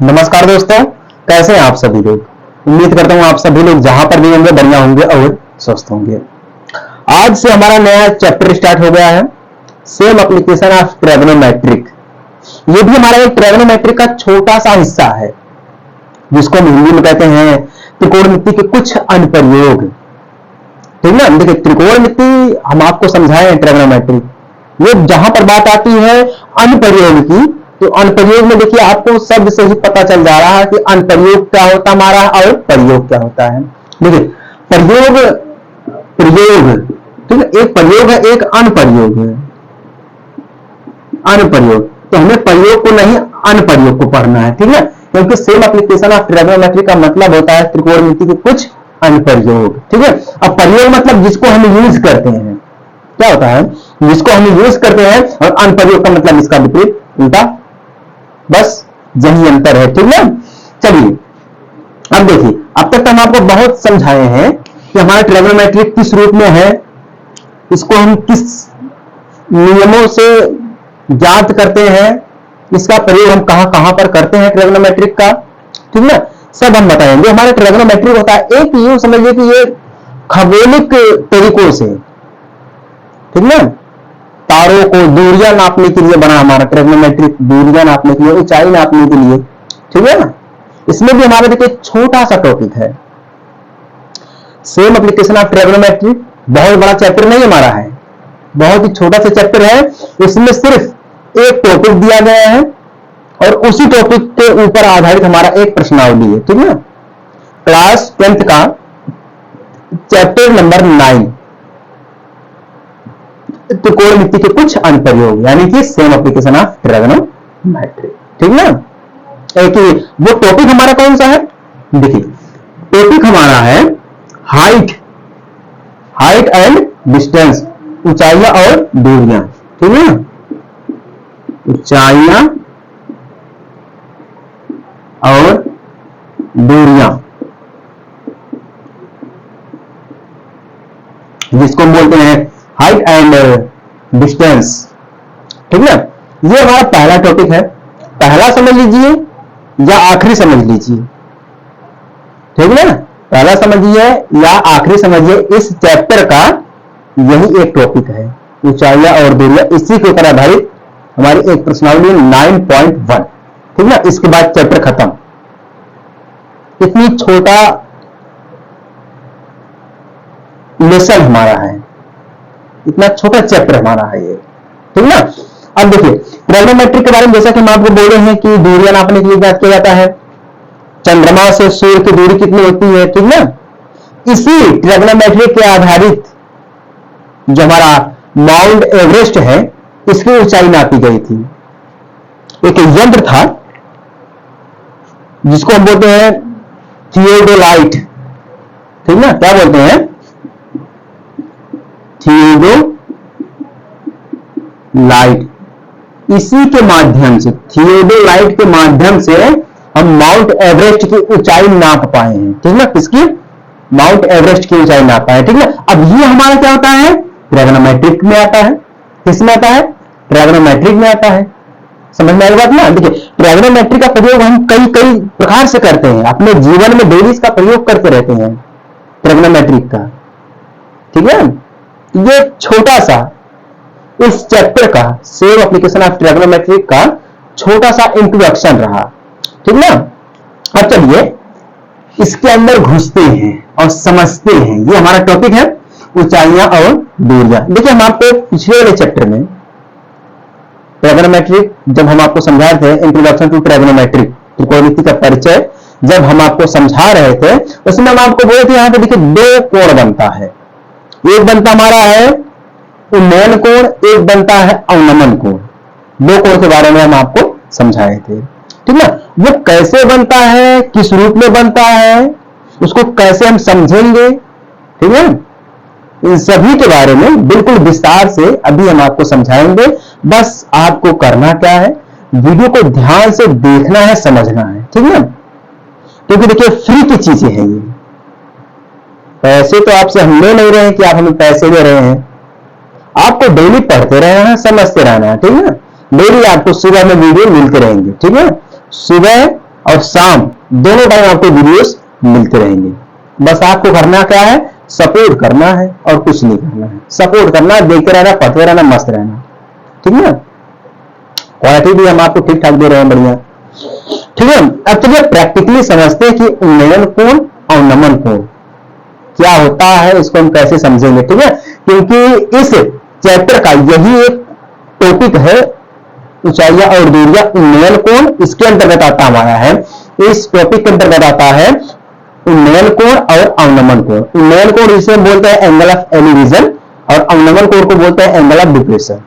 नमस्कार दोस्तों, कैसे हैं आप सभी लोग। उम्मीद करता हूं आप सभी लोग जहां पर भी होंगे बढ़िया होंगे और स्वस्थ होंगे। आज से हमारा नया चैप्टर स्टार्ट हो गया है, सेम एप्लीकेशन ऑफ ट्रिग्नोमेट्रिक। ये भी हमारा एक ट्रिग्नोमेट्रिक का छोटा सा हिस्सा है, जिसको हम हिंदी में कहते हैं त्रिकोणमिति के कुछ अनुप्रयोग। ठीक ना। देखिए, त्रिकोणमिति हम आपको समझाए हैं ट्रिग्नोमेट्रिक। ये जहां पर बात आती है अनुप्रयोग की, तो अनुप्रयोग में देखिए आपको शब्द से ही पता चल जा रहा है कि अनुप्रयोग क्या होता है हमारा और प्रयोग क्या होता है। देखिए, प्रयोग प्रयोग ठीक है, एक प्रयोग है, एक अनुप्रयोग है। अनुप्रयोग तो हमें प्रयोग को नहीं अनुप्रयोग को पढ़ना है, ठीक है, क्योंकि सेम एप्लीकेशन ऑफ ट्रिग्नोमेट्री का मतलब होता है त्रिकोणमिति के कुछ अनुप्रयोग। ठीक है, अब प्रयोग मतलब जिसको हम यूज करते हैं, क्या होता है जिसको हम यूज करते हैं, और अनुप्रयोग का मतलब इसका विपरीत उल्टा, बस यही अंतर है। ठीक है, चलिए अब देखिए, अब तक हम आपको बहुत समझाए हैं कि हमारा ट्रिग्नोमेट्रिक किस रूप में है, इसको हम किस नियमों से ज्ञात करते हैं, इसका प्रयोग हम कहां कहां पर करते हैं ट्रिग्नोमेट्रिक का, ठीक है, सब हम बताएंगे। हमारा ट्रिग्नोमेट्रिक होता है, एक यूं समझिए कि ये खगोलिक तरीकों से, ठीक है, तारों को दूरियां नापने के लिए बना हमारा ट्रिग्नोमेट्रिक, दूरियां नापने के लिए, ऊंचाई नापने के लिए, ठीक है ना। इसमें भी हमारा देखिए छोटा सा टॉपिक है, सेम एप्लीकेशन ऑफ ट्रिग्नोमेट्री। बहुत बड़ा चैप्टर नहीं हमारा है, बहुत ही छोटा सा चैप्टर है। इसमें सिर्फ एक टॉपिक दिया गया है और उसी टॉपिक के ऊपर आधारित हमारा एक प्रश्नावली है, ठीक है। क्लास 10th का चैप्टर नंबर 9, त्रिकोणमिति के कुछ अनुप्रयोग, यानी कि सेम एप्लीकेशन ऑफ ट्रिग्नोमेट्री, ठीक ना। एक वो टॉपिक हमारा कौन सा है, देखिए टॉपिक हमारा है हाइट, हाइट एंड डिस्टेंस, ऊंचाइयां और दूरियां, ठीक है ना, ऊंचाइयां और दूरियां, जिसको हम बोलते हैं हाइट एंड डिस्टेंस, ठीक है। ये हमारा पहला टॉपिक है, पहला समझ लीजिए या आखिरी समझ लीजिए, ठीक है ना, पहला समझिए या आखिरी समझिए, इस चैप्टर का यही एक टॉपिक है, ऊंचाइयां और दूरियां। इसी के ऊपर आधारित हमारी एक प्रश्नावली 9.1, ठीक ना। इसके बाद चैप्टर खत्म। इतनी छोटा लेसन हमारा है, इतना छोटा चैप्टर हमारा है ये, ठीक ना। अब देखिए ट्रिग्नोमेट्री के बारे में, जैसा कि हम आपको बोल रहे हैं कि दूरियां नापने के लिए ज्ञात किया जाता है, चंद्रमा से सूर्य की दूरी कितनी होती है, ठीक ना। इसी ट्रिग्नोमेट्री के आधारित जो हमारा माउंट एवरेस्ट है, इसकी ऊंचाई नापी गई थी। एक यंत्र था जिसको हम बोलते हैं थियोडोलाइट, ठीक ना, क्या बोलते हैं, थियोडोलाइट। इसी के माध्यम से, थियोडोलाइट के माध्यम से हम माउंट एवरेस्ट की ऊंचाई नाप पाए हैं, ठीक ना, किसकी, माउंट एवरेस्ट की ऊंचाई नाप पाए, ठीक ना। अब ये हमारा क्या होता है, ट्रिग्नोमेट्रिक में आता है। किसमें आता है, ट्रिग्नोमेट्रिक में आता है। समझ में आई बात ना। देखिए ट्रिग्नोमेट्री का प्रयोग हम कई कई प्रकार से करते हैं, अपने जीवन में डेली इसका प्रयोग करते रहते हैं ट्रिग्नोमेट्रिक का, ठीक है। ये छोटा सा इस चैप्टर का सेम एप्लीकेशन ऑफ ट्रिग्नोमेट्री का छोटा सा इंट्रोडक्शन रहा, ठीक ना। अब चलिए इसके अंदर घुसते हैं और समझते हैं। ये हमारा टॉपिक है ऊंचाइयां और दूरियां। देखिए हम आपको पिछले वाले चैप्टर में ट्रिग्नोमेट्री, जब हम आपको समझा रहे थे इंट्रोडक्शन टू ट्रिग्नोमेट्री, त्रिकोणमिति का परिचय जब हम आपको समझा रहे थे, उसमें हम आपको बोले थे यहां पे देखिए दो कोण बनता है, एक बनता हमारा है उन्नयन कोण, एक बनता है अवनमन कोण। दो कोण के बारे में हम आपको समझाए थे, ठीक है। वो कैसे बनता है, किस रूप में बनता है, उसको कैसे हम समझेंगे, ठीक है, इन सभी के बारे में बिल्कुल विस्तार से अभी हम आपको समझाएंगे। बस आपको करना क्या है, वीडियो को ध्यान से देखना है, समझना है, ठीक है, क्योंकि देखिए फ्री की चीजें हैं ये, पैसे तो आपसे हम ले नहीं रहे हैं कि आप हमें पैसे दे रहे हैं, आपको डेली पढ़ते रहना है, समझते रहना है, ठीक है। डेली आपको सुबह में वीडियो मिलते रहेंगे, ठीक है। सुबह और शाम दोनों टाइम आपको वीडियोस मिलते रहेंगे। बस आपको करना क्या है, सपोर्ट करना है और कुछ नहीं करना है। सपोर्ट करना, देखते रहना, पढ़ते रहना, मस्त रहना, ठीक है। क्वालिटी भी हम आपको ठीक ठाक दे रहे हैं, बढ़िया, ठीक है। अब चलिए प्रैक्टिकली समझते हैं कि उन्नयन कोण और नमन कोण क्या होता है, इसको हम कैसे समझेंगे, ठीक है। क्योंकि इस चैप्टर का यही एक टॉपिक है, ऊंचाइयां और दूरियां, उन्नयन कोण इसके अंतर्गत आता हमारा है। इस टॉपिक के अंतर्गत आता है उन्नयन कोण और अवनमन कोण। उन्नयन कोण इसे बोलते हैं एंगल ऑफ एलिवेशन और अवनमन कोण को बोलते हैं एंगल ऑफ डिप्रेशन,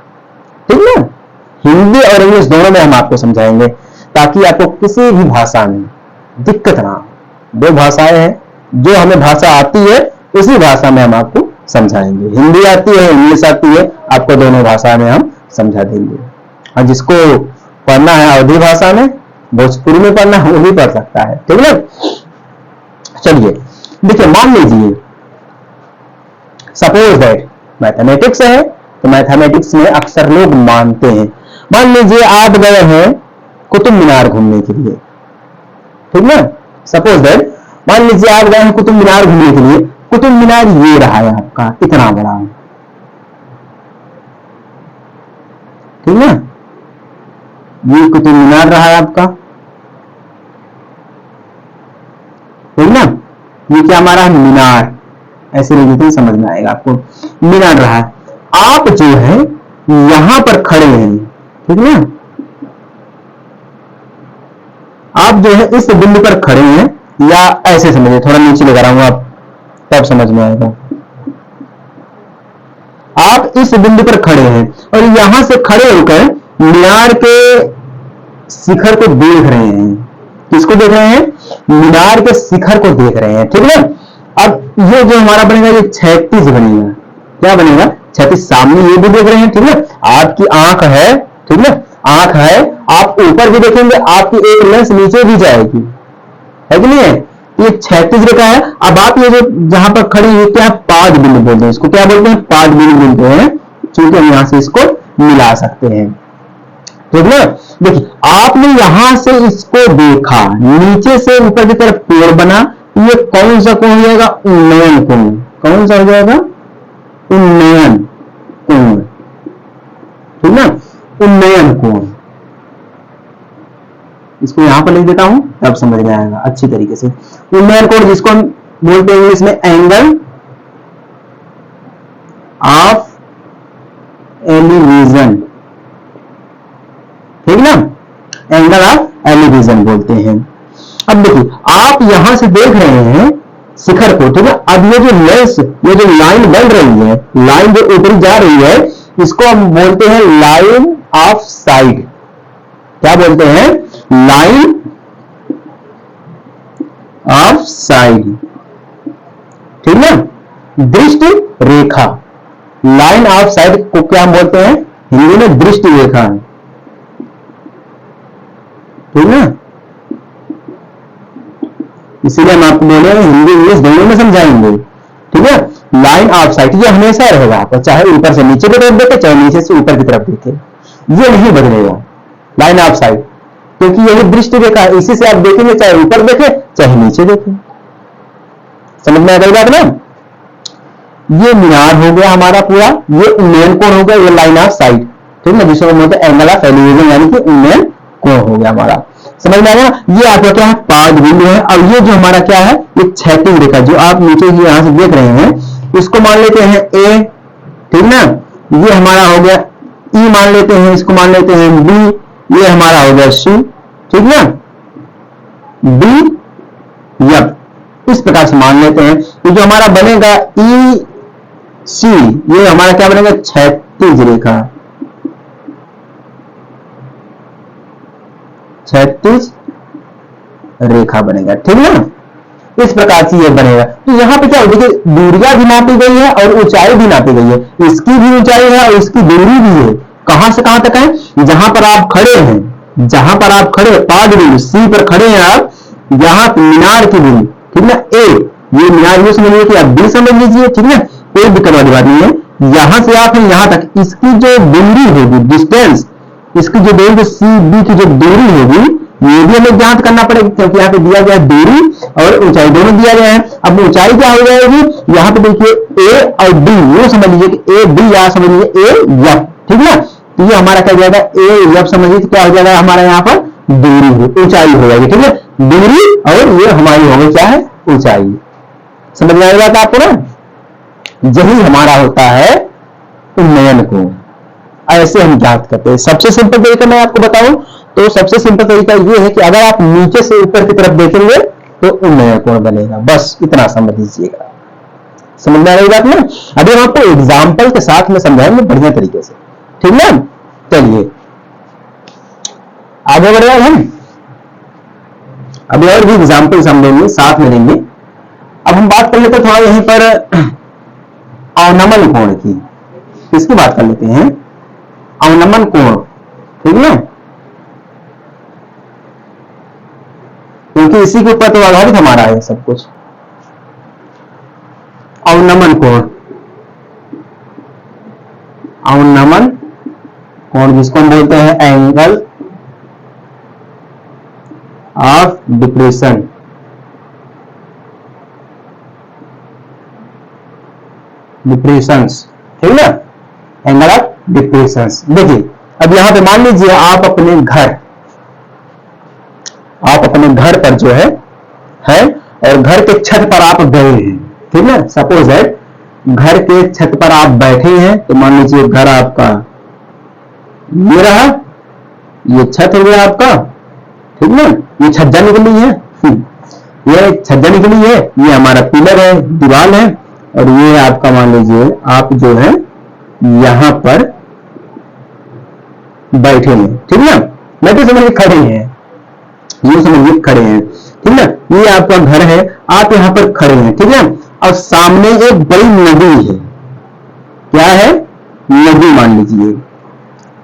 ठीक है। हिंदी और इंग्लिश दोनों में हम आपको समझाएंगे ताकि आपको किसी भी भाषा में दिक्कत ना हो। दो भाषाएं हैं, जो हमें भाषा आती है उसी भाषा में हम आपको समझाएंगे। हिंदी आती है, इंग्लिश आती है, आपको दोनों भाषा में हम समझा देंगे। और जिसको पढ़ना है अवधी भाषा में, भोजपुरी में पढ़ना है, वो भी पढ़ सकता है, ठीक है। चलिए देखिए, मान लीजिए सपोज दैट मैथमेटिक्स है, तो मैथमेटिक्स में अक्सर लोग मानते हैं, मान लीजिए आप गए हैं कुतुब मीनार घूमने के लिए, ठीक है। सपोज दैट मान लीजिए आप गए हैं कुतुब मीनार घूमने के लिए। कुतुब मीनार ये रहा है आपका, इतना बड़ा, ठीक है। ये कुतुब मीनार रहा है आपका, ठीक ना। ये क्या हमारा मीनार, ऐसे लिखते समझ में आएगा आपको, मीनार रहा है। आप जो है यहां पर खड़े हैं, ठीक ना। आप जो है इस बिंदु पर खड़े हैं, या ऐसे समझिए, थोड़ा नीचे लेकर आऊंगा आप तब समझ में आएगा। आप इस बिंदु पर खड़े हैं और यहां से खड़े होकर मीनार के शिखर को देख रहे हैं। किसको देख रहे हैं? मीनार के शिखर को देख रहे हैं, ठीक है। अब ये जो हमारा बनेगा, ये क्षैतिज बनेगा। क्या बनेगा? क्षैतिज। सामने ये भी देख रहे हैं, ठीक है। आपकी आंख है, ठीक है, आंख है, आप ऊपर भी देखेंगे, आपकी एक लेंस नीचे भी जाएगी, है कि नहीं है? ये क्षैतिज रेखा है। अब आप ये जो जहां पर खड़ी हुई, क्या पाद बिंदु बोलते हैं इसको, क्या बोलते हैं? पाद बिंदु बोलते हैं, क्योंकि हम यहां से इसको मिला सकते हैं, ठीक है। देखिए, आपने यहां से इसको देखा, नीचे से ऊपर की तरफ पेड़ बना, ये कौन सा कोण हो जाएगा? उन्नयन कोण। कौन सा हो जाएगा? उन्नयन कोण, ठीक ना, उन्नयन कोण। इसको यहां पर लिख देता हूं, तब समझ में आएगा अच्छी तरीके से। उन्नयन कोण जिसको हम बोलते हैं इंग्लिश में एंगल ऑफ एलिवेशन, ठीक ना, एंगल ऑफ एलिवेशन बोलते हैं। अब देखिए, आप यहां से देख रहे हैं शिखर को, ठीक है। अब ये जो लेंस, ये जो लाइन बन रही है, लाइन जो ऊपर जा रही है, इसको हम बोलते हैं लाइन ऑफ साइट। क्या बोलते हैं? लाइन ऑफ साइट, ठीक है, दृष्टि रेखा। लाइन ऑफ साइट को क्या बोलते हैं? हिंदी में दृष्टि रेखा, ठीक है। इसीलिए हम आपको बोले हिंदी इंग्लिश दोनों में समझाएंगे, ठीक है। लाइन ऑफ साइट ये हमेशा रहेगा आपको, चाहे ऊपर से नीचे की तरफ देखे, चाहे नीचे से ऊपर की तरफ देखे, ये नहीं बदलेगा, लाइन ऑफ साइट, क्योंकि यही दृष्टि रेखा है। इसी से आप देखेंगे, चाहे ऊपर देखे चाहे नीचे देखे। समझ में आ गई बात ना? ये मीनार हो गया हमारा पूरा, ये उन्नयन कोण हो गया, ये लाइन ऑफ साइट, ठीक है, जिसको हम बोलते हैं एंगल ऑफ एलिवेशन, यानी कि उन्नयन कोण हो गया हमारा। समझ में आया? ये आपका क्या है? पाद बिंदु है। और ये जो हमारा क्या है? ये क्षैतिज रेखा जो आप नीचे यहां से देख रहे हैं, इसको मान लेते हैं ए, ठीक ना। ये हमारा हो गया ई, मान लेते हैं, इसको मान लेते हैं बी, ये हमारा हो गया सी, ठीक ना, डी एफ, इस प्रकार से मान लेते हैं। तो जो हमारा बनेगा ई सी, ये हमारा क्या बनेगा? क्षैतिज रेखा, क्षैतिज रेखा बनेगा, ठीक ना। इस प्रकार से ये बनेगा। तो यहाँ पे क्या हो, देखिए दूरियां भी नापी गई है और ऊंचाई भी नापी गई है। इसकी भी ऊंचाई है और इसकी दूरी भी है। कहां से कहां तक है? जहां पर आप खड़े हैं, जहां पर आप खड़े, पाद बिंदु सी पर खड़े हैं आप, यहां मीनार की दूरी, ठीक ना, ए, ये मीनार ये समझिए कि आप बी समझ लीजिए, ठीक है, कोई दिक्कत वाली बात नहीं है। यहां से आप यहां तक, इसकी जो दूरी होगी, डिस्टेंस, इसकी जो दूरी, सी बी की जो दूरी होगी, ये भी हमें ज्ञात करना पड़ेगा, क्योंकि यहाँ पे दिया गया दूरी और ऊंचाई दोनों दिया गया है। अब ऊंचाई क्या हो जाएगी, यहाँ पे देखिए ए और डी, वो समझ लीजिए कि ए डी, या समझ लीजिए ए एफ, ठीक है। तो ये हमारा क्या जाएगा, ए एफ समझ लीजिए क्या हो जाएगा, हमारा यहाँ पर दूरी ऊंचाई हो जाएगी, ठीक है। दूरी और ये हमारी होगी क्या है, ऊंचाई। समझ में आएगा था आपको ना, यही हमारा होता है उन्नयन कोण। ऐसे हम ज्ञात करते हैं। सबसे सिंपल तरीका मैं आपको बताऊं तो सबसे सिंपल तरीका ये है कि अगर आप नीचे से ऊपर की तरफ देखेंगे तो उन्नयन कोण बनेगा, बस इतना समझ लीजिएगा। समझ में आ रही बात ना। अभी हम आपको एग्जाम्पल के साथ में समझाएंगे बढ़िया तरीके से, ठीक ना। चलिए आगे बढ़ रहे हम, अभी और भी एग्जाम्पल समझेंगे, साथ में लेंगे। अब हम बात कर लेते हैं थोड़ा यहीं पर अवनमन कोण की। किसकी बात कर लेते हैं, अवनमन कोण, ठीक ना, क्योंकि इसी के ऊपर तो आधारित हमारा है सब कुछ। अवनमन कोण, अवनमन कोण जिसको हम बोलते हैं एंगल ऑफ डिप्रेशन, डिप्रेशंस, ठीक ना, एंगल ऑफ डिप्रेशंस। देखिए अब यहां पे मान लीजिए आप अपने घर पर जो है और घर के छत पर आप गए हैं, ठीक ना। सपोज है घर के छत पर आप बैठे हैं, तो मान लीजिए घर आपका ये रहा, ये छत हो गया आपका, ठीक ना। ये छज्जा निकली है, ये छज्जा निकली है, ये हमारा पिलर है, दीवार है, और ये आपका मान लीजिए आप जो है यहां पर बैठे हैं, ठीक ना। बैठे समझिए खड़े हैं, ये समझिए खड़े हैं, ठीक ना। ये आपका घर है, आप यहां पर खड़े हैं, ठीक है। और सामने एक बड़ी नदी है, क्या है, नदी मान लीजिए,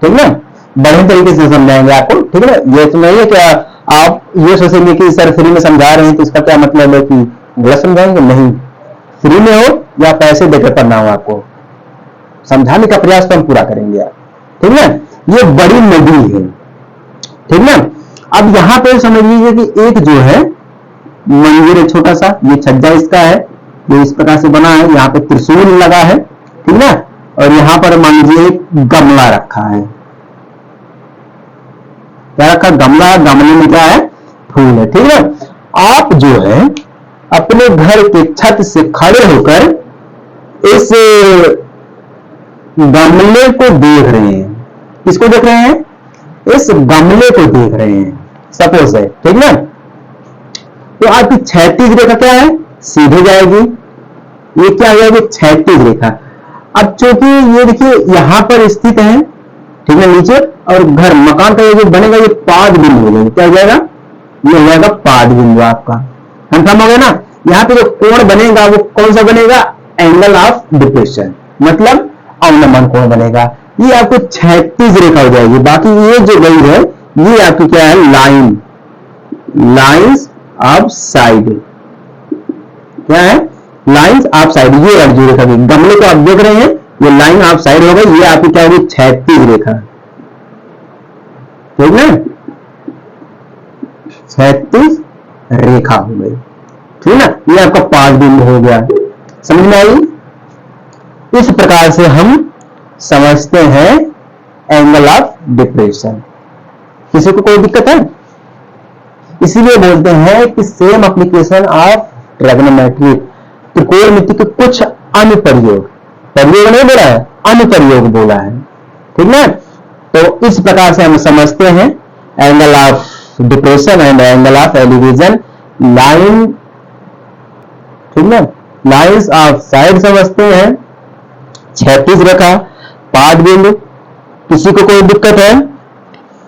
ठीक ना। बढ़िया तरीके से समझाएंगे आपको, ठीक है। ये तो नहीं है क्या आप ये सोचेंगे कि सर फ्री में समझा रहे हैं तो इसका क्या मतलब है कि गलत समझाएंगे, नहीं। फ्री में हो या पैसे देकर पढ़ना हो, आपको समझाने का प्रयास तो हम पूरा करेंगे आप, ठीक है। ये बड़ी नदी है, ठीक ना। अब यहां पे समझ लीजिए कि एक जो है मंदिर है छोटा सा, ये छज्जा इसका है, ये इस प्रकार से बना है, यहाँ पे त्रिशूल लगा है, ठीक ना। और यहां पर मान लीजिए एक गमला रखा है, क्या रखा, गमला, गमले में क्या है, फूल है, ठीक है। आप जो है अपने घर के छत से खड़े होकर इस गमले को देख रहे हैं। किसको देख रहे हैं, इस गमले को देख रहे हैं, सपोज है, ठीक ना। तो आपकी क्षैतिज रेखा क्या है, सीधे जाएगी, ये क्या हो जाएगी, क्षैतिज रेखा। अब चूंकि ये देखिए यहां पर स्थित है, ठीक है, नीचे, और घर मकान का ये जो बनेगा ये पाद बिंदु हो जाएगा, क्या हो जाएगा, ये हो जाएगा पाद बिंदु आपका, कंफर्म हो गया ना। यहाँ पे जो कोण बनेगा वो कौन सा बनेगा, एंगल ऑफ डिप्रेशन, मतलब अवनमन कोण बनेगा। ये आपको क्षैतिज रेखा हो जाएगी। बाकी ये जो गई है ये आपकी क्या है, लाइंस ऑफ साइड, क्या है, लाइंस ऑफ साइड। ये अर्जुन रेखा की गमले को आप देख रहे हैं, ये लाइन ऑफ साइड हो गई, ये आपकी क्या होगी, क्षैतिज रेखा, ठीक ना, क्षैतिज रेखा हो गई, ठीक ना। ये आपका पाद बिंदु हो गया, समझ में आई। इस प्रकार से हम समझते हैं एंगल ऑफ डिप्रेशन। किसी को कोई दिक्कत है, इसीलिए बोलते हैं कि सेम एप्लीकेशन ऑफ ट्रिग्नोमेट्री, त्रिकोणमिति के कुछ अनुप्रयोग, प्रयोग नहीं बोला है, अनुप्रयोग बोला है, ठीक ना। तो इस प्रकार से हम समझते हैं angle of depression and angle of elevation, line, ठीक ना, लाइंस ऑफ साइड समझते हैं, क्षैतिज रेखा, पाद बिंदु। किसी को कोई दिक्कत है,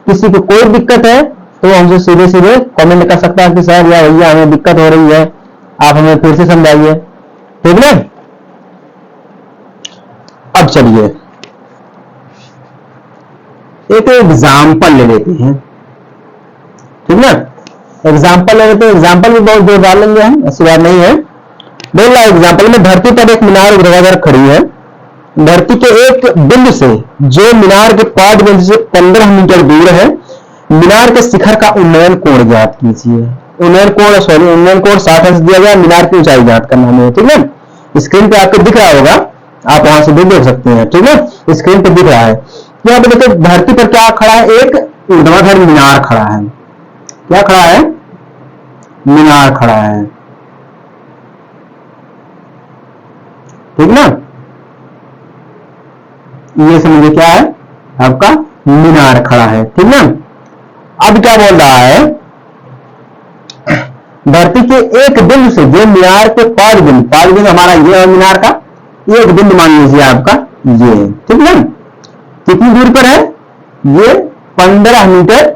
किसी को कोई दिक्कत है तो हमसे सीधे सीधे कमेंट कर सकता है कि सर या भैया हमें दिक्कत हो रही है, आप हमें फिर से समझाइए, ठीक ना। अब चलिए एक एग्जाम्पल ले लेते हैं, ठीक ना। एग्जाम्पल ले लेते हैं, एग्जाम्पल भी बहुत जोर डाल लेंगे हम, ऐसी बात नहीं है। बोल रहा एग्जाम्पल में धरती पर एक मीनार ऊर्ध्वाधर खड़ी है, धरती के एक बिंदु से जो मीनार के पाद बिंदु से 15 मीटर दूर है, मीनार के शिखर का उन्नयन कोण ज्ञात कीजिए। उन्नयन कोण 60 अंश दिया गया, मीनार की ऊंचाई ज्ञात करना हमें, ठीक है। स्क्रीन पे आपको दिख रहा होगा, आप वहां से भी देख सकते हैं, ठीक है। स्क्रीन पे दिख रहा है। यहाँ पे देखो धरती पर क्या खड़ा है, एक ऊर्ध्वाधर मीनार खड़ा है। क्या खड़ा है? मीनार खड़ा है, ठीक ना। ये समझिए क्या है, आपका मीनार खड़ा है, ठीक ना। अब क्या बोल रहा है, धरती के एक बिंदु से जो मीनार के 5 बिंदु हमारा ये है मीनार का एक बिंदु मान लीजिए आपका ये, ठीक ना। कितनी दूर पर है? ये 15 मीटर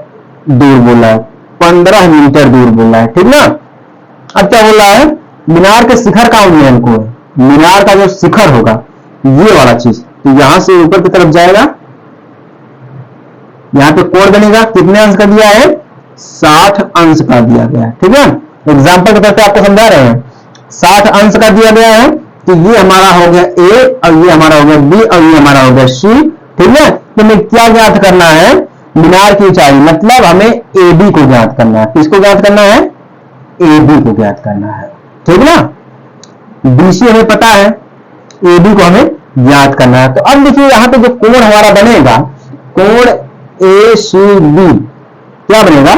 दूर बोला है, 15 मीटर दूर बोला है, ठीक ना। अब क्या बोल रहा है, मीनार के शिखर का उन्नयन कोण, मीनार का जो शिखर होगा ये वाला चीज, तो यहां से ऊपर की तरफ जाएगा, यहां पे कोण बनेगा, कितने अंश का दिया है? 60 अंश का दिया गया है, ठीक है। एग्जाम्पल के तौर पे आपको समझा रहे हैं, 60 अंश का दिया गया है, तो ये हमारा हो गया ए और ये हमारा हो गया बी और ये हमारा हो गया सी, ठीक है। तो हमें क्या ज्ञात करना है? मीनार की ऊंचाई, मतलब हमें ए बी को ज्ञात करना है। किसको ज्ञात करना है? ए बी को ज्ञात करना है, ठीक ना। बीसी हमें पता है, ए बी को हमें ज्ञात करना है। तो अब देखिए यहां पे जो कोण हमारा बनेगा, कोण ए सी बी, क्या बनेगा?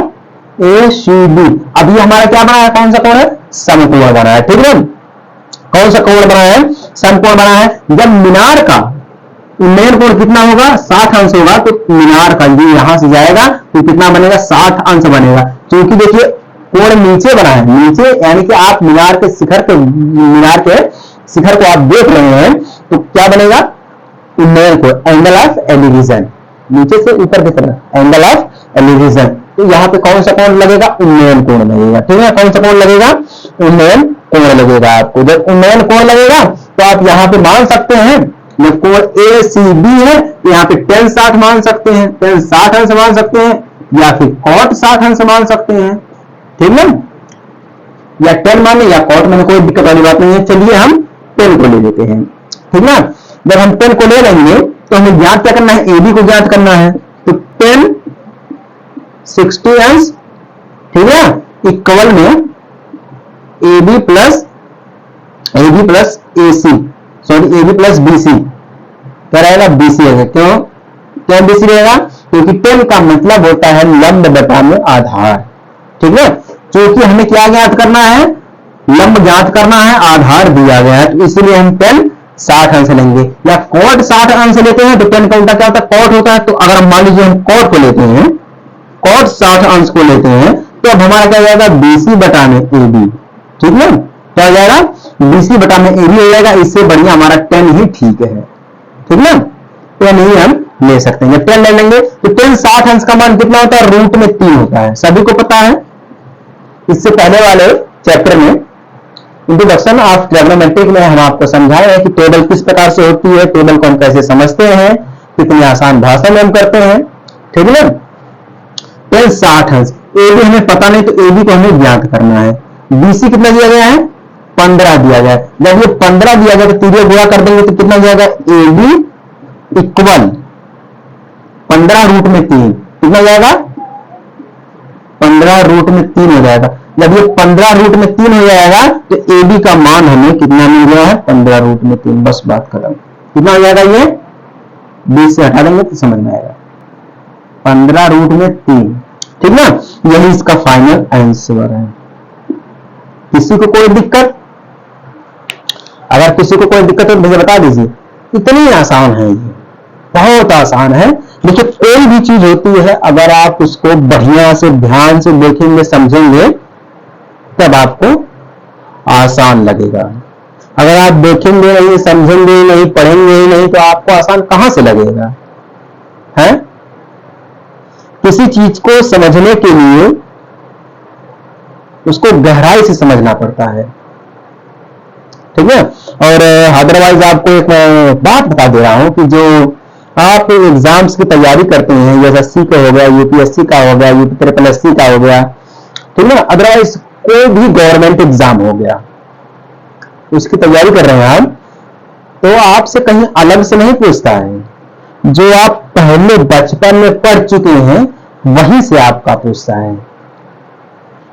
ए सी बी। अब ये हमारा क्या बना है? कौन सा कोण है? समकोण बना है, ठीक है। कौन सा कोण बना है? समकोण बना है। जब मीनार का उन्नयन कोण कितना होगा? 60 अंश होगा, तो मीनार का ये यहां से जाएगा तो कितना बनेगा? 60 अंश बनेगा। क्योंकि देखिए कोण नीचे बना है, नीचे यानी कि आप मीनार के शिखर को आप देख रहे हैं, तो क्या बनेगा? उन्नयन कोण, एंगल ऑफ एलिवेशन, नीचे से ऊपर की तरफ एंगल ऑफ एलिवेशन। तो यहाँ पे कौन सा कोण लगेगा? उन्नयन कोण लगेगा, ठीक है। कौन सा कोण लगेगा? उन्नयन कोण लगेगा आपको। जब उन्नयन कोण लगेगा तो आप यहाँ पे मान सकते हैं, जब कोण ए सी बी है, यहाँ पे tan 60 मान सकते हैं, tan 60 अंश मान सकते हैं, या फिर cot 60 अंश मान सकते हैं, ठीक है। या tan माने या cot माने, कोई दिक्कत वाली बात नहीं है। चलिए हम tan को ले लेते हैं, ठीक ना। जब हम tan को ले लेंगे तो हमें ज्ञात क्या करना है? ए बी को ज्ञात करना है। तो tan 60 अंश, ठीक है, इक्वल में A B plus A C, sorry A B plus B C, क्या रहेगा? बी सी रहेगा। क्यों बी सी रहेगा? क्योंकि tan का मतलब होता है लंब बटा में आधार, ठीक है। क्योंकि हमें क्या ज्ञात करना है? लंब ज्ञात करना है, आधार दिया गया है, तो इसलिए हम tan 60 अंश लेंगे। या cot 60 अंश लेते हैं तो tan का उल्टा क्या होता है? cot होता है। तो अगर हम मान लीजिए हम cot को लेते हैं, cot 60 अंश को लेते हैं, तो अब हमारा क्या जाएगा? BC बटा में AB, ठीक है। क्या हो जाएगा? BC बटा में AB हो जाएगा। इससे बढ़िया हमारा tan ही ठीक है, ठीक ना। tan ही हम ले सकते हैं। जब tan ले लेंगे तो tan 60 अंश का मान कितना होता है? रूट में 3 होता है, सभी को पता है। इससे पहले वाले चैप्टर में इंट्रोडक्शन ऑफ ट्रिग्नोमेट्री में हम आपको समझाए हैं कि टेबल किस प्रकार से होती है, टेबल को हम कैसे समझते हैं, कितनी आसान भाषा में हम करते हैं, ठीक है। tan 60 अंश, ए बी हमें पता नहीं, तो ए बी को हमें ज्ञात करना है। बीसी कितना दिया गया है? 15 दिया गया है। जब ये 15 दिया गया तो तीनों गुणा कर देंगे तो कितना जाएगा? ए बी इक्वल 15 रूट में 3, कितना जाएगा? 15 रूट में 3 हो जाएगा। जब ये 15 रूट में 3 हो जाएगा तो ए बी का मान हमें कितना मिल गया है? 15 रूट में 3, बस बात खत्म। कितना हो जाएगा? ये 20 से हटा देंगे तो समझ में आएगा, 15 रूट में 3, ठीक ना। यही इसका फाइनल आंसर है। किसी को कोई दिक्कत? अगर किसी को कोई दिक्कत हो तो मुझे बता दीजिए। इतनी आसान है, ये बहुत आसान है। देखिए कोई भी चीज होती है, अगर आप उसको बढ़िया से ध्यान से देखेंगे, समझेंगे, तब आपको आसान लगेगा। अगर आप देखेंगे नहीं, समझेंगे नहीं, पढ़ेंगे ही नहीं, तो आपको आसान कहां से लगेगा? है? किसी चीज को समझने के लिए उसको गहराई से समझना पड़ता है, ठीक है। और अदरवाइज आपको एक बात बता दे रहा हूं कि जो आप एग्जाम्स की तैयारी करते हैं, एसएससी का हो गया, यूपीएससी का हो गया, यूपीएससी का हो गया, ठीक है। अदरवाइज कोई भी गवर्नमेंट एग्जाम हो गया, उसकी तैयारी कर रहे हैं आप, तो आपसे कहीं अलग से नहीं पूछता है। जो आप पहले बचपन में पढ़ चुके हैं वहीं से आपका पूछता है।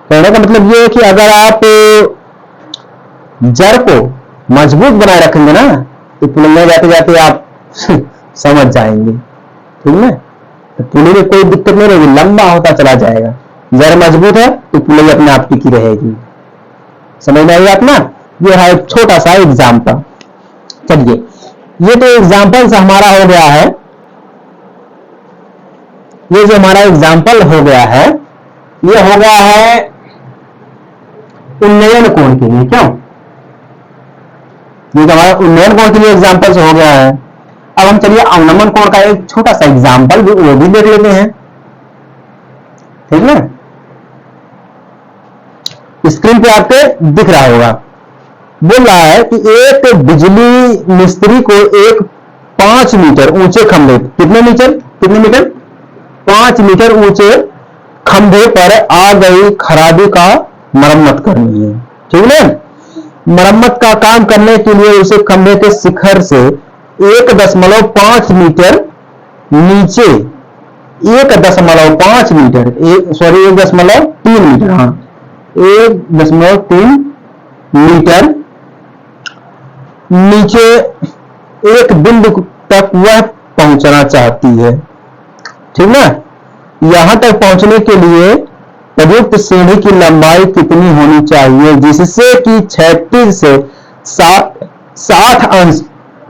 कहने का मतलब ये है कि अगर आप जड़ को मजबूत बनाए रखेंगे ना तो पुल में जाते जाते आप समझ जाएंगे, ठीक है। तो पुल में कोई दिक्कत नहीं रहेगी, लंबा होता चला जाएगा। जड़ मजबूत है तो पुल अपने आप टिकी रहेगी। समझ में आई अपना। ये है एक छोटा सा एग्जाम्पल। चलिए, ये तो एग्जाम्पल से हमारा हो गया है। ये जो हमारा एग्जाम्पल हो गया है, ये हो गया है उन्नयन कोण के लिए। क्यों? ये हमारा उन्नयन कोण के लिए एग्जाम्पल से हो गया है। अब हम चलिए अवनमन कोण का एक छोटा सा एग्जाम्पल वो भी देख लेते हैं, ठीक है। स्क्रीन पे आपके दिख रहा होगा। बोल रहा है कि एक बिजली मिस्त्री को एक 5 मीटर ऊंचे खंभे, कितने मीटर 5 मीटर ऊंचे खंभे पर आ गई खराबी का मरम्मत करनी है, ठीक है। मरम्मत का काम करने के लिए उसे खंभे के शिखर से 1.5 मीटर नीचे, 1.5 मीटर, 1.3 मीटर, हाँ 1.3 मीटर नीचे एक बिंदु तक वह पहुंचना चाहती है, ठीक है। यहां तक पहुंचने के लिए प्रयुक्त सीढ़ी की लंबाई कितनी होनी चाहिए जिससे कि क्षैतिज से 60 अंश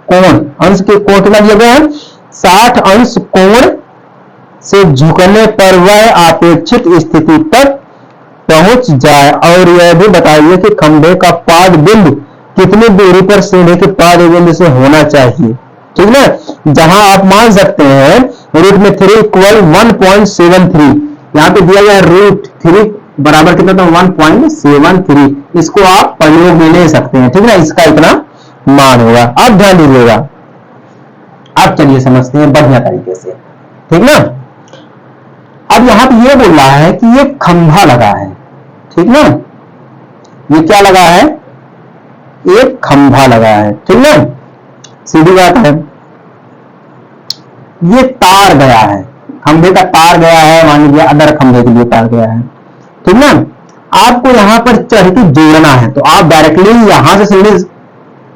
कोण, अंश के कोण कितना दिया गया है, 60 अंश कोण से झुकने पर वह अपेक्षित स्थिति तक पहुंच जाए। और यह भी बताइए कि खंभे का पाद बिंदु कितनी दूरी पर सीढ़ी के पाद बिंदु से होना चाहिए, ठीक है। जहां आप मान सकते हैं रूट में 3 इक्वल 1.73, यहां पे दिया गया रूट 3 बराबर कितना था 1.73। इसको आप प्रयोग में ले सकते हैं, ठीक है। इसका इतना मान होगा। अब ध्यान दीजिएगा, अब चलिए समझते हैं बढ़िया तरीके से, ठीक ना। अब यहां पे ये बोल रहा है कि ये खंभा लगा है, ठीक ना। ये क्या लगा है, एक खंभा लगा है, ठीक ना। सीधी बात है। ये तार गया है, खंभे का तार गया है, मान लीजिए अदर खंभे के लिए तार गया है, ठीक ना। आपको यहां पर चढ़ के जोड़ना है तो आप डायरेक्टली यहां से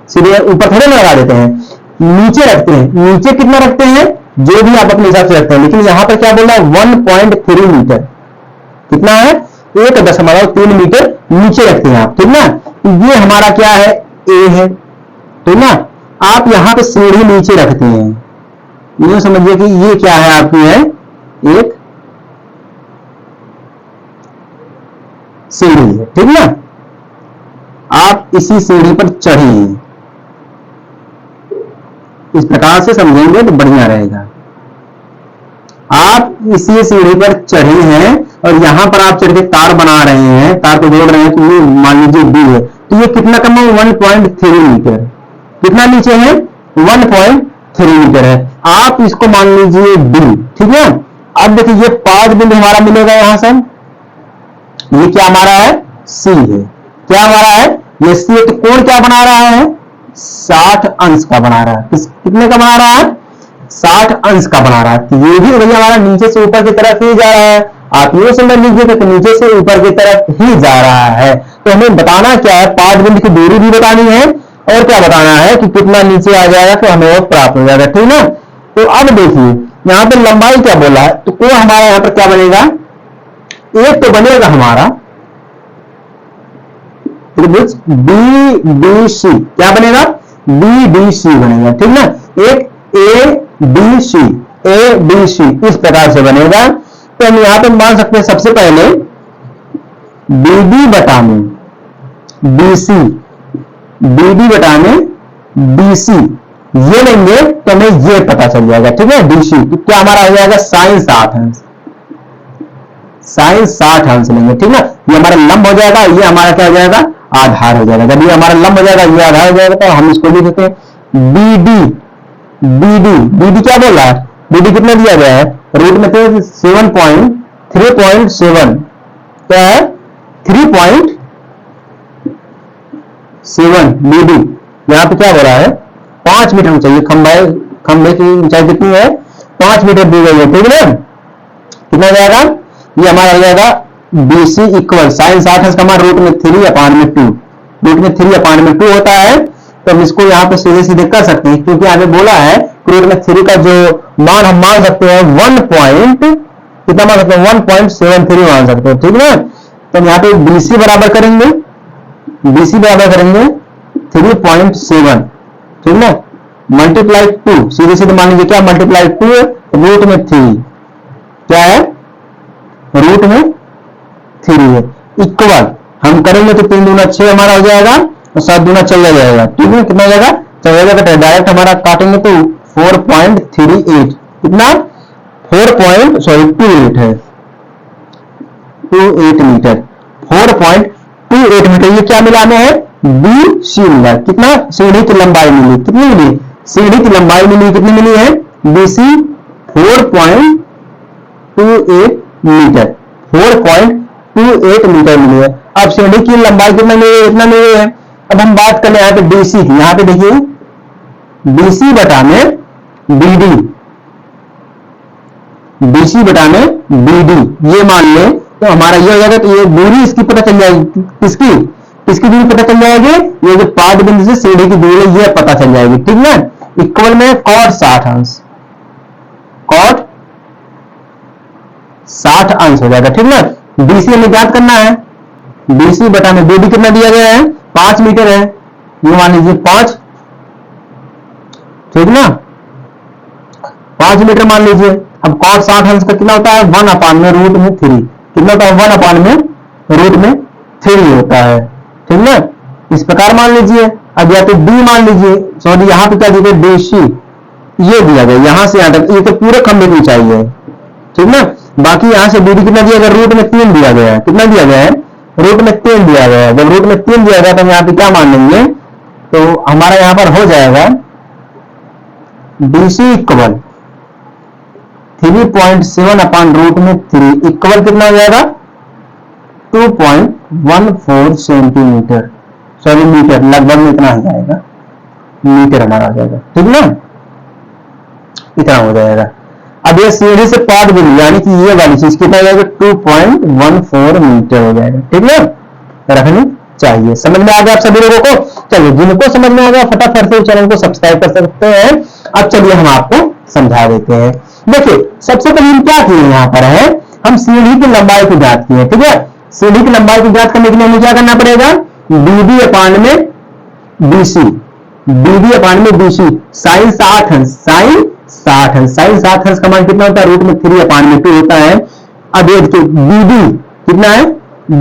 सीधे ऊपर थोड़े लगा देते हैं, नीचे रखते हैं। नीचे कितना रखते हैं, जो भी आप अपने हिसाब से रखते हैं। लेकिन यहां पर क्या बोल रहा है 1.3 मीटर, कितना है 1.3 मीटर नीचे रखते हैं आप, ठीक ना। ये हमारा क्या है, ए है, ठीक ना। आप यहां पे सीढ़ी नीचे रखते हैं, ये समझिए कि ये क्या है आपकी है एक सीढ़ी है, ठीक ना। आप इसी सीढ़ी पर चढ़िए, इस प्रकार से समझेंगे तो बढ़िया रहेगा। आप इसी सीढ़ी पर चढ़े हैं और यहां पर आप चढ़ के तार बना रहे हैं, तार को जोड़ रहे हैं, तो ये मान लीजिए बी है, तो ये कितना कम है 1.3 मीटर, कितना नीचे है 1.3 मीटर है। आप इसको मान लीजिए डी, ठीक है। अब देखिए ये पाद बिंदु हमारा मिलेगा यहां से, ये क्या हमारा है सी है, क्या हमारा है ये सी है। तो कोण क्या बना रहा है 60 अंश का बना रहा है, कितने का बना रहा है 60 अंश का बना रहा है। तो ये भी भैया हमारा नीचे से ऊपर की तरफ ही जा रहा है। आप ये समझ लीजिए कि नीचे से ऊपर की तरफ ही जा रहा है। तो हमें बताना क्या है, पाद बिंदु की दूरी भी बतानी है और क्या बताना है कि कितना नीचे आ जाएगा तो हमें वो प्राप्त हो जाएगा, ठीक ना। तो अब देखिए यहां पर लंबाई क्या बोला है, तो कोण हमारा यहां पर क्या बनेगा, एक तो बनेगा हमारा त्रिभुज BDC, क्या बनेगा BDC बनेगा, ठीक ना। एक ADC इस प्रकार से बनेगा। तो हम यहां पे मान सकते हैं सबसे पहले BD बटाने BC, BD बटाने BC ये लेंगे तो हमें ये पता चल जाएगा, ठीक है। DC तो क्या हमारा हो जाएगा sin 60 अंश, sin 60 अंश लेंगे, ठीक है। ये हमारा लंब हो जाएगा, ये हमारा क्या हो जाएगा आधार हो जाएगा। जब ये हमारा लंब हो जाएगा ये आधार हो जाएगा तो हम इसको लिख देते हैं BD क्या बोल रहा है, BD कितना दिया गया है रूट में तो 3.7 क्या है 3.7 BD। यहां पे क्या हो रहा है 5 मीटर चाहिए, खंभे की ऊंचाई कितनी है 5 मीटर दी गई है, ठीक है। कितना हो जाएगा, ये हमारा हो जाएगा BC इक्वल साइन 60 का मान रूट में 3 अपान में 2, रूट में 3 अपान में 2 होता है। तो हम इसको यहाँ पे सीधे सीधे कर सकते हैं, क्योंकि आगे बोला है रूट में 3 का जो मान हम मान सकते हैं 1 मान सकते हैं 1.73 मान सकते हैं, ठीक है। तो हम यहाँ पे BC बराबर करेंगे, BC बराबर करेंगे 3.7, ठीक है, मल्टीप्लाई 2, सीधे सीधे मान लीजिए क्या मल्टीप्लाई 2 रूट में 3, क्या है रूट में 3 है, इक्वल हम करेंगे तो 3 दूना 6 हमारा हो जाएगा और 7 दूना 14 जाएगा, ठीक है। कितना हो जाएगा 14 का डायरेक्ट हमारा काटेंगे तो 4.38, कितना 4.28 है, 28 मीटर, 4.28 मीटर। ये क्या मिला हमें है BC मिला, कितना सीढ़ी की लंबाई मिली, कितनी मिली सीढ़ी की लंबाई मिली, कितनी मिली है BC 4.28 मीटर, 4.28 मीटर मिली है। अब सीढ़ी की लंबाई कितना मिली है, इतना मिली है। अब हम बात करें यहाँ पे BC की, यहाँ पे देखिए BC बटा में BD, BC बटा में BD ये मान ले तो हमारा ये हो जाएगा, तो ये दूरी इसकी पता चल जाएगी, किसकी दूरी पता चल जाएगी, ये जो पाद बिंदु से सीढ़ी की दूरी है ये पता चल जाएगी, ठीक है। इक्वल में cot 60 अंश, cot 60 अंश हो जाएगा, ठीक है। BC हमें ज्ञात करना है, BC बटा में BD कितना दिया गया है 5 मीटर है, ये मान लीजिए 5, ठीक ना 5 मीटर मान लीजिए। अब cot 60 अंश का कितना होता है 1 अपान में रूट में 3, कितना होता है 1 अपान में रूट में 3 होता है, ठीक ना। इस प्रकार मान लीजिए। अब या तो D मान लीजिए, सॉरी यहाँ पे क्या दिया BC ये दिया गया, यहां से यहां तक ये तो पूरे खंभे की ऊंचाई है, ठीक ना। बाकी यहां से BD कितना दिया गया रूट में 3 दिया गया है, कितना दिया गया है रूट में 3 दिया गया है। जब रूट में 3 दिया गया तो हम यहाँ पे क्या मान लेंगे, तो हमारा यहां पर हो जाएगा BC इक्वल 3.7 अपान रूट में 3 इक्वल कितना हो जाएगा 2.14 सेंटीमीटर, सॉरी मीटर, लगभग में इतना हो जाएगा, मीटर हमारा आ जाएगा, ठीक ना, इतना हो जाएगा। अब ये सीढ़ी से पाद बिंदु यानी कि ये वाली चीज कितना हो जाएगा 2.14 मीटर हो जाएगा, ठीक है, रखनी चाहिए। समझ में आ गया आप सभी लोगों को। चलिए जिनको समझ में आ गया फटाफट से चैनल को सब्सक्राइब कर सकते हैं। अब चलिए हम आपको समझा देते हैं। देखिए सबसे पहले हम क्या किए यहाँ पर है, हम सीढ़ी की लंबाई को ज्ञात किए, ठीक है। सीढ़ी की लंबाई को ज्ञात करने के लिए हमें क्या करना पड़ेगा, BD अपान में BC, BD अपान में BC साइन 60 अंश, साइन 60 अंश का मान कितना होता है रूट में 3 अपान में 2 होता है। अब ये देखिए BD कितना है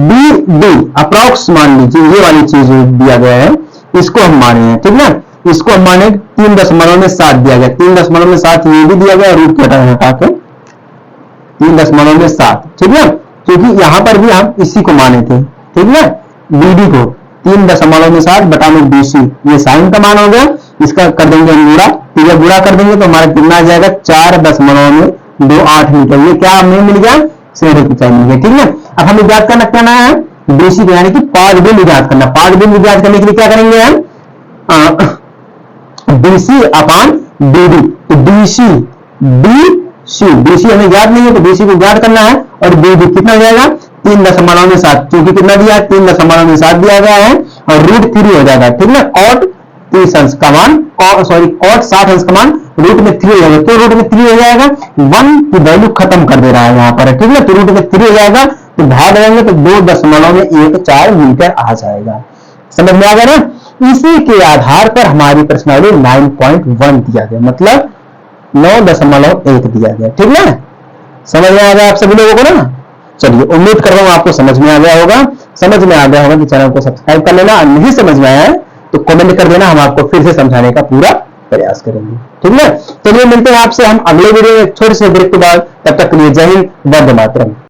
BD अप्रॉक्स मान लीजिए, ये वाली चीज दिया गया है, इसको हम माने हैं, ठीक ना, इसको हम माने 3.7 दिया गया, 3.7 ये भी दिया गया, रूट हटा के 3.7, ठीक है, क्योंकि यहां पर भी हम इसी को माने थे, ठीक है, BD को 3.7 बटा में BC, ये साइन का मान हो गया, इसका कर देंगे हम गुणा, ठीक है, गुणा कर देंगे तो हमारा कितना आ जाएगा 4.28 मीटर, ये क्या हमें मिल गया सीढ़ी की ऊंचाई मिल गई, ठीक है। अब हमें ज्ञात करना है BC को, यानी कि पाद बिंदु ज्ञात करना। पाद बिंदु ज्ञात करने के लिए क्या करेंगे हम BC अपान BD, तो BC हमें ज्ञात नहीं है तो BC को ज्ञात करना है, और BD कितना हो जाएगा 3.7, क्योंकि कितना दिया है 3.7 दिया गया है, और रूट 3 हो जाएगा, ठीक है। cot 30 अंश का मान, सॉरी cot 60 अंश का मान रूट में 3 हो जाएगा, तो रूट में 3 हो जाएगा, 1 की वैल्यू खत्म कर दे रहा है यहाँ पर, ठीक है, तो रूट में 3 हो जाएगा, तो भाग देंगे तो 2.14 मीटर आ जाएगा। समझ में आ गया ना। इसी के आधार पर हमारी प्रश्नावली 9.1 दिया गया, मतलब 9.1 दिया गया, ठीक है। समझ में आ गया आप सभी लोगों को ना। चलिए उम्मीद कर रहा हूं आपको समझ में आ गया होगा। समझ में आ गया होगा कि चैनल को सब्सक्राइब कर लेना, नहीं समझ में आया है तो कमेंट कर देना, हम आपको फिर से समझाने का पूरा प्रयास करेंगे, ठीक है। चलिए मिलते हैं आपसे हम अगले वीडियो में एक छोटे से ब्रेक के बाद, तब तक के लिए जय हिंद, वंदे मातरम।